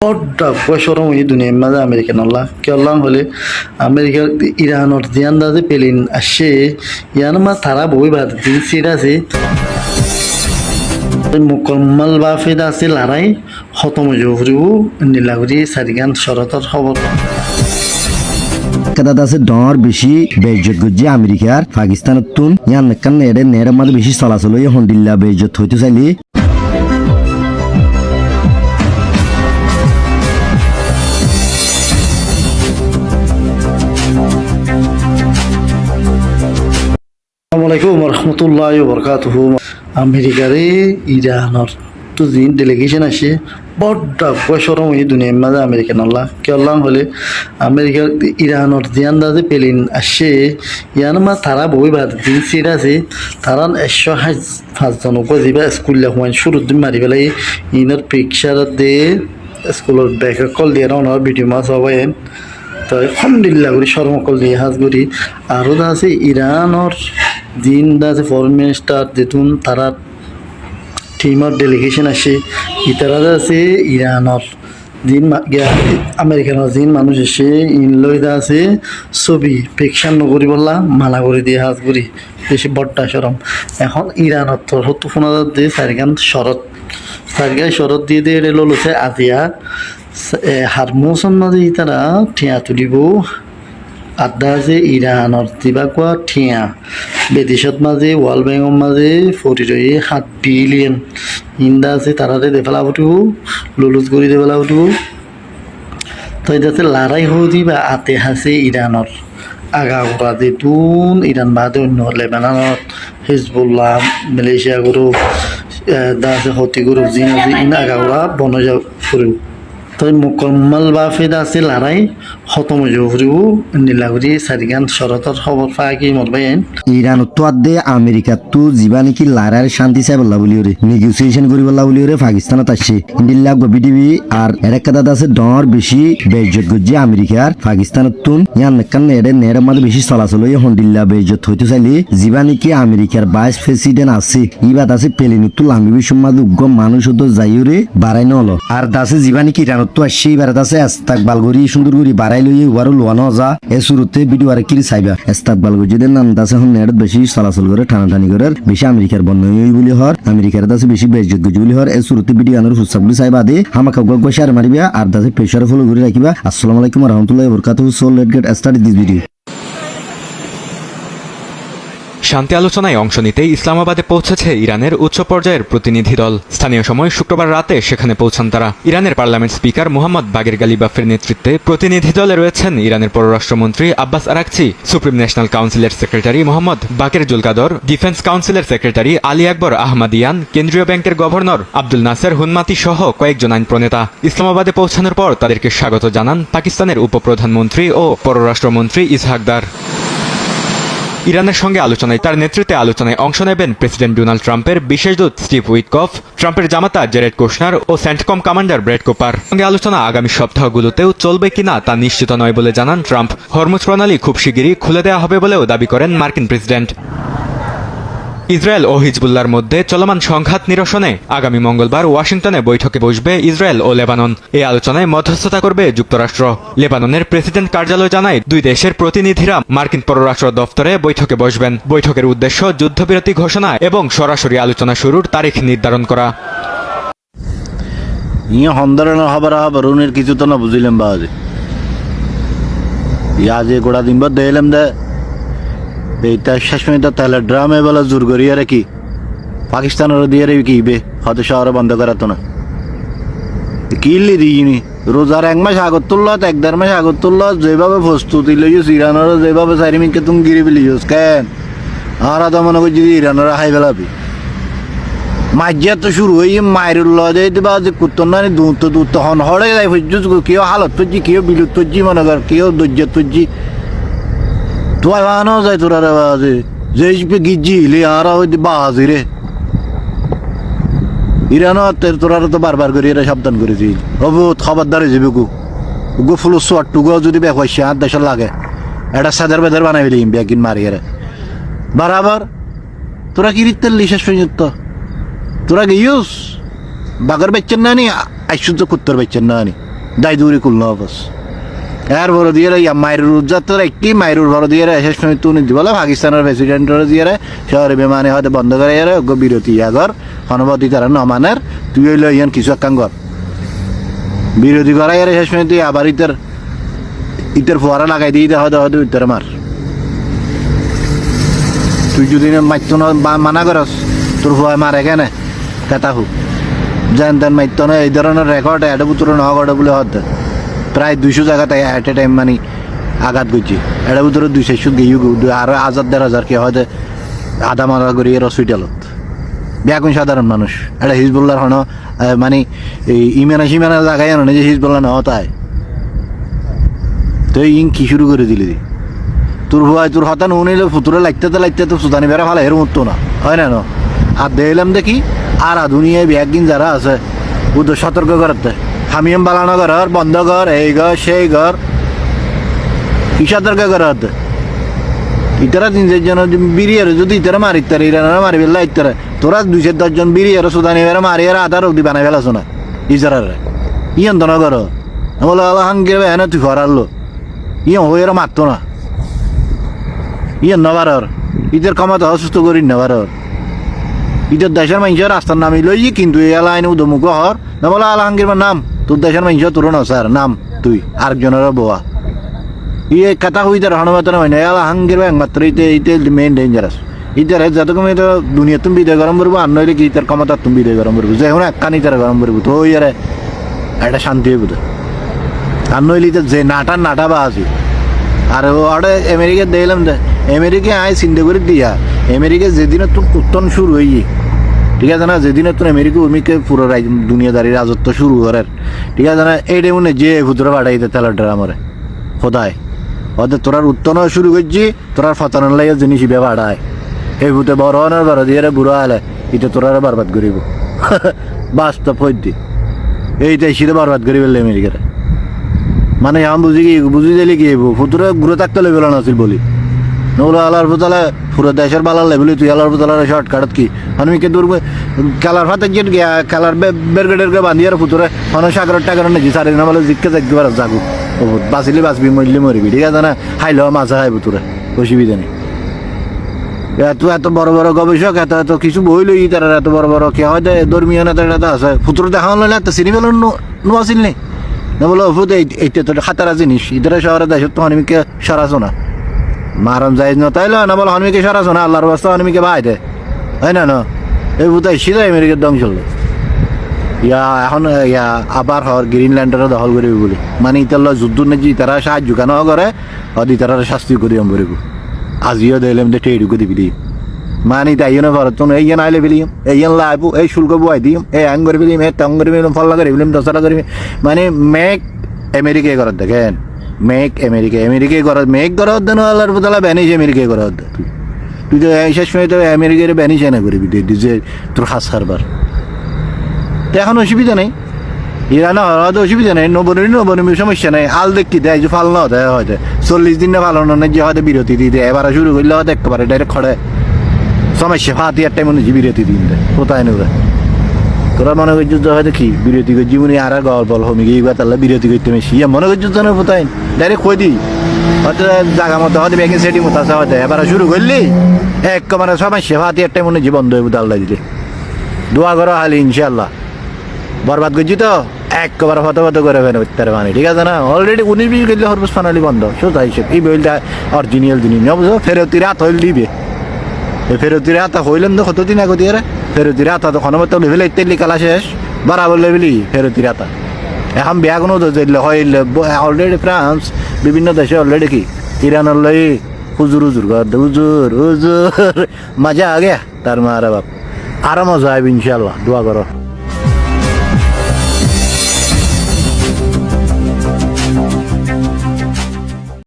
বড্ডা বয়সরম এই দুনিয়ার মাঝে আমেরিকান আল্লাহ কে আল্লাহ হলে আমেরিকা ইরানোর জিয়ান্দা যে পেলিন আসে ইয়ান মা তারা বই বাদ দিন সিট আছে মুকম্মল বাফেদ আছে লড়াই খতম জহরিব নীলাগুড়ি সারিগান শরতর খবর কাদাত আছে ডর বেশি বেইজ্জত গজ্জি আমেরিকার পাকিস্তানত তুন ইয়ান নেকান নেড়ে নেড়ে মাঝে বেশি চলাচল হয়ে হন্ডিল্লা বেইজ্জত হইতে চাইলি আসসালামু রহমতুল্লাহি ওয়া বারাকাতুহু আমেরিকারে ইরানোর তো জিন ডেলিগেশন আসে বড্ডা বয়সরম এই দুনিয়ার মাঝে আমেরিকান আল্লাহ কে আল্লাহ হলে আমেরিকা ইরানোর জিয়ান্দা যে পেলিন আসে ইয়ান মা তারা বই বাদ দিন সিট আছে তারা 105 উপজিবা স্কুল লেখুয়ান শুরু দিন মারি পেলাই ইনার পিকচার দিয়ে স্কুলের ব্যাকে কল দিয়ে ওনার ভিডিও মাছ হবে তো আলহামদুলিল্লাহ করি সর্বকল দিয়ে হাজ করি আরও দা আছে ইরানোর দিন দা আছে ফরেন মিনিস্টার যেতুন তারা টিমর ডেলিগেশন আসে ইতারা আছে ইরানোর দিন আমেরিকানোর দিন মানুষ এসে ইনলইদা আছে ছবি পেকশান নকরি বললা মানা করে দিয়ে হাজ করি বেশি বড্ডা সরম এখন ইরানত তোর হতো ফোনা দিয়ে চারিগান শরৎ দিয়ে দিয়ে লছে আজিয়া হারমোসন মাঝে তারা ঠিয়া তুলিব আদা আছে ইরানোর দিবা কোয়া ঠিয়া বিদেশত মাঝে ওয়ার্ল্ড ব্যাংকৰ মাঝে 7 বিলিয়ন ইন্দা আছে তারারে দেফেলা উঠিব লুলুজ করে দেফেলা উঠিব তো এটাতে লড়াই হয়ে দিবা আতে হাসে ইরানোর আগাগোড়া যেতুন ইরান বাদে অন্য লেবাননত হিজবুল্লাহ মালয়েশিয়া গ্রুপ দা আছে হতি গ্রুপ জিন আছে ইন আগাগোড়া বনজা ফুরিব তই মুকম্মল বাফেদ আছে লড়াই খতম জহরিব নীলাগুড়ি সারিগান শরতর খবর পায় কি মরবাইন ইরান তো আদে আমেরিকা তো জিবা নাকি লারার শান্তি চাই বললা বলি ওরে নেগোসিয়েশন করি বললা বলি ওরে পাকিস্তানত আসছে ইন্ডিল্লা বিডিবি আর এর কাদাত আছে ডর বেশি বেইজ্জত গজ্জি আমেরিকার পাকিস্তানত তুন ইয়ান নেকান নেড়ে নেড়ে মাঝে বেশি চলাচল হয়ে হন্ডিল্লা বেইজ্জত হইতে চাইলি জিবা নাকি আমেরিকার ভাইস প্রেসিডেন্ট আছে ইবাদ আছে পেলিনুত লাম্বি বিষম মাঝে উগ্র মানুষ হতো যাইওরে বাড়াই নলো আর দাসে জিবা নাকি ইরানত তো আসছে এবার আছে ইস্তাকবাল করি সুন্দর করি বাড়াই লই ওয়ারো লোয়ানো যা এ শুরুতে ভিডিও আর কি চাইবা ইস্তাকবাল করি যদি নাম দাসে এখন নেট বেশি চলাচল করে টানাটানি করে বেশি আমেরিকার বন্যই বলি হর আমেরিকার দাসে বেশি বেইজ্জত গজি বলি হর এ শুরুতে ভিডিও আনার হুসাব বলি চাইবা দে আমাকে গগ শেয়ার মারিবা আর দাসে প্রেসার ফলো করে রাখিবা আসসালামু আলাইকুম ওয়া রাহমাতুল্লাহি ওয়া বারাকাতুহু so let's get started this video শান্তি আলোচনায় অংশ নিতে ইসলামাবাদে পৌঁছেছে ইরানের উচ্চ পর্যায়ের প্রতিনিধি দল। স্থানীয় সময় শুক্রবার রাতে সেখানে পৌঁছান তারা। ইরানের পার্লামেন্ট স্পিকার মোহাম্মদ বাগের গালিবাফের নেতৃত্বে প্রতিনিধি দলে রয়েছেন ইরানের পররাষ্ট্রমন্ত্রী আব্বাস আরাকচি, সুপ্রিম ন্যাশনাল কাউন্সিলের সেক্রেটারি মোহাম্মদ বাকের জুলকাদর, ডিফেন্স কাউন্সিলের সেক্রেটারি আলী আকবর আহমাদিয়ান, কেন্দ্রীয় ব্যাংকের গভর্নর আব্দুল নাসের হুনমাতি সহ কয়েকজন আইন প্রণেতা। ইসলামাবাদে পৌঁছানোর পর তাদেরকে স্বাগত জানান পাকিস্তানের উপপ্রধানমন্ত্রী ও পররাষ্ট্রমন্ত্রী ইসহাক দার। ইরানের সঙ্গে আলোচনায় তার নেতৃত্বে আলোচনায় অংশ নেবেন প্রেসিডেন্ট ডোনাল্ড ট্রাম্পের বিশেষ দূত স্টিভ উইটকফ, ট্রাম্পের জামাতা জেরেড কুশনার ও সেন্টকম কমান্ডার ব্রেড কুপার। সঙ্গে আলোচনা আগামী সপ্তাহগুলোতেও চলবে কিনা তা নিশ্চিত নয় বলে জানান ট্রাম্প। হরমুজ প্রণালী খুব শিগগিরই খুলে দেওয়া হবে বলেও দাবি করেন মার্কিন প্রেসিডেন্ট। ইসরায়েল ও হিজবুল্লাহর মধ্যে চলমান সংঘাত নিরসনে আগামী মঙ্গলবার ওয়াশিংটনে বৈঠকে বসবে ইসরায়েল ও লেবানন। এই আলোচনায় মধ্যস্থতা করবে যুক্তরাষ্ট্র। লেবাননের প্রেসিডেন্ট কার্যালয় জানায় দুই দেশের প্রতিনিধিরা মার্কিন পররাষ্ট্র দফতরে বৈঠকে বসবেন। বৈঠকের উদ্দেশ্য যুদ্ধবিরতি ঘোষণা এবং সরাসরি আলোচনা শুরুর তারিখ নির্ধারণ করা। ইয়ে হন্দরণ হবার কিছু তো না বুঝিলাম বাজে ইয়া যে গোড়া দিন বা দেলাম দে এইটা শেষ পর্যন্ত তাহলে ড্রামে বেলা জোর করি আর কি পাকিস্তানের দিয়ে রে কি বে হয়তো শহরে বন্ধ করাতো না কিনলি দিইনি রোজার 1 মাস আগত তুলল 1-1.5 মাস আগত তুলল যেভাবে প্রস্তুতি লইস ইরানের যেভাবে চারিমিনকে তুমি গিরি ফেলিস কেন আর তো মনে করছি ইরানের হাই ফেলাবি মাঝিয়া তো শুরু হয়ে মায়ের লজে দিবা যে কুত্তর না দুধ হন হরে যাই কেউ হালত পড়ছি কেউ বিলুত পড়ছি মনে কর কেউ দর্জাত পড়ছি তো আনো যায় তোরা রে বাজে যে গিজি হিলি আর ওই বাজি রে ইরানো তোরা তো বারবার করে এরা সাবধান করেছি বহুত খবরদার হয়ে যাবে গো ফুলো শর্টটুকু যদি বেক হয়েছে আর দেশের লাগে একটা সাজার বেদার বানাই ফেলি ব্যাগিন মারি এরা বারাবার তোরা কি রিত্তের শেষ পর্যন্ত তোরা গিয়েস বাঘের বেচ্ছেন না নি আইসুদ্ধ কুত্তর বেচ্ছেন না নি দাই দূরে কুল নবস এর বড় দিয়ে মাইরুর উজ্জাতর একটি মাইরুর বড় দিয়ে শেষ সময় তুলে দিব পাকিস্তানের প্রেসিডেন্টের দিয়ে শহরে বিমানে হয়তো বন্ধ করে বিরতি আগর হনবতী তারা নমানের তুই হইল ইয়ান কিছু একখান কর বিরোধী করাই আর শেষ সময় তুই আবার ইতের ফোয়ারা লাগাই দিয়ে হয়তো হয়তো ইতের মার তুই যদি মাইতো মানা করস তোর ফোয়া মারে কেন কেতা হোক যেন তেন মাইতো না এই ধরনের রেকর্ড এটা বুতরে ন করে বলে হতে প্রায় 200 জায়গাতে অ্যাট এ টাইম মানে আঘাত করছি এটা ভিতরে 200 গিয়ে আরো 1000-1500 কে হয়তো আধা মারা করি এর হসপিটালত বেগুন সাধারণ মানুষ এটা হিজবুল্লাহর হন মানে ইমানা সিমানা জায়গায় আনো যে হিজবুল্লাহ না হতায় তো ইং কি শুরু করে দিলি তোর ভয় তোর হতা নুনিলে ফুতুরে লাগতে তো সুদানি বেড়া ভালো এর মতো না হয় না আর দেখলাম দেখি আর দুনিয়ায় ব্যাগিন যারা আছে ওদের সতর্ক করতে হামিয়াম বালানো ঘর বন্ধ ঘর এই ঘর সেই ঘর কি সতর্ক করতে ইতারা 3-4 জন বিরিয়ার যদি ইতারা মারিতারে ইরানারা মারি ফেললা ইতারা তোরা 210 জন বিরিয়ার সুদানি বেড়া মারি আর আধা রোগ দি বানাই ফেলাছো না ইজারারে ইয়ন তো না কর বলে আল্লাহ হাঙ্গির বেহনা তুই ফরারলো ইয়ন হয়ে মারতো না ইয়ন নবার ইদের ক্ষমতা অসুস্থ করি নেবার ইদের দেশের মানুষের রাস্তার নামই লই কিন্তু এই আলাইন উদমুখ হর না বলে আল্লাহ হাঙ্গির নাম তোর দেশের মানুষের তোর স্যার নাম তুই আরেকজনের বোয়া ইয়ে কথা হইতে হনুমাত হয় না আল্লাহ হাঙ্গির একমাত্র ইতে মেইন ডেঞ্জারাস ইতার যতক্ষণ তো দুনিয়া তুমি বিদায় গরম করবো আর নইলে কি ইতার ক্ষমতা তুমি বিদায় গরম করবো যে এখন একখানি তারা গরম করবো তো ওই আরে একটা শান্তি হইব আর নইলে যে নাটা বা আছে আর ওটা আমেরিকা দেখলাম দে আমেরিকা আয় চিন্তা করে দিয়া আমেরিকা যেদিনে তোর উত্তন শুরু হয়ে ঠিক আছে না যেদিনে তোর আমেরিকা উমিকে পুরো দুনিয়াদারি রাজত্ব শুরু করার ঠিক আছে না এইটা মনে যে ভুতরে বাড়াই দে তেলার ড্রামারে খোদায় ওদের তোরার উত্তন শুরু করছি তোরার ফতনের লাগে জিনিস বাড়ায় এই ভূতে বড় হওয়ার বড় দিয়ে বুড়ো হলে এটা তোরা বরবাদ করিব বাস্তব হইতে এইটাই শীতে বরবাদ করি ফেললে আমেরিকার মানে আমি বুঝি দিলে কি ফুতুরে ঘুরে থাকতে লেবেল নাছিল বলি নগুলো আলার ফুতালে পুরো দেশের বালার লেবেলি তুই আলার ফুতালার শর্টকাটত কি আমি কিন্তু খেলার ফাতে গিয়ে গিয়া খেলার বেরগেডেরকে বাঁধিয়ে ফুতুরে অনেক সাগরের টাকার নাকি সারি না বলে জিতকে যাকি বার যাগু বাঁচিলি বাঁচবি মরলি মরিবি ঠিক আছে না খাইলেও মাছ খাইব তোরে অসুবিধা নেই এত বড় বড় গবেষক এত কিছু বই লই তারা এত বড় বড় কে হয় ধর্মীয় নেতা আছে ফুতুর দেখা হলে এত চিনি ফেল নোয়াছিল নি না বলো ফুত এইটা তো খাতারা জিনিস ইতারা শহরে দেশের তো হনুমিকে সরাছো না মারম যাই না তাইলে না বলো হনুমিকে সরাছো না আল্লাহর বাস্তা হনুমিকে বাই দে হয় না এই বুতাই সিধা আমেরিকার দম চলবে এখন আবার হর গ্রিনল্যান্ডেরও দখল করিব বলি মানে ইতার যুদ্ধ নেই তারা সাহায্য কেন করে অদি তারা শাস্তি করি আমি করিব আজিও দিলাম দে টেডুকু দিবি দিই মানে তাই না ভারত এই আইলে ফেলিম এই লাইবো এই শুল্ক বুয়াই দিম এই আং করে ফেলিম এই টং করে ফেলিম ফল্লা করে ফেলিম দশটা করে মানে মেক আমেরিকায় করার দেখেন মেক আমেরিকায় করার মেক করার দেন আল্লাহর বদলা ব্যানিশ আমেরিকায় করার দে তুই তো শেষ সময় তো আমেরিকার ব্যানিশ এনে করবি যে তোর হাস হারবার তো এখন অসুবিধা নেই ইরান হয়তো অসুবিধা নেই নবনবী সমস্যা নেই আল দেখতে দেয় যে ফাল না হতে হয়তো 40 দিন না ফালানো না যে হয়তো বিরতি দিয়ে এবার শুরু করলে হয়তো একেবারে ডাইরেক্ট খড়ে সমস্যা ফাতি একটা মনে হচ্ছে বিরতি দিন দেয় কোথায় নেবে তোরা মনে করছিস তো হয়তো কি বিরতি করছি মনে আর গল্প হমি গিয়ে তাহলে বিরতি করতে বেশি মনে করছিস তো না কোথায় ডাইরেক্ট কই দিই হয়তো জায়গা মতো হয়তো ব্যাংকে সেটি মতো আছে হয়তো এবার শুরু করলি একেবারে সমস্যা ফাতি একটা মনে হচ্ছে বন্ধ হইব আল্লাহ দিলে দোয়া করো হালি ইনশাল্লাহ বরবাদ করছি তো একবার ফটো করে ফেলে উত্তর মানে ঠিক আছে না অলরেডি 19-20 গেলে হরবস ফানালি বন্ধ সোজা হিসেব এই বইলটা অরিজিনাল জিনিস বুঝো ফেরতির হাত হইল দিবে এই ফেরতির হাত হইলেন তো কতদিন আগে দিয়ে ফেরতির হাত তো হনমত লেভেলে ইত্যাদি কালা শেষ বরাবর লেভেলি ফেরতির হাত এখন বিয়া কোনো হইলে অলরেডি ফ্রান্স বিভিন্ন দেশে অলরেডি কি ইরানের লই হুজুর হুজুর মজা আগে তার মারা বাপ আরো মজা হবে ইনশাল্লাহ দোয়া করো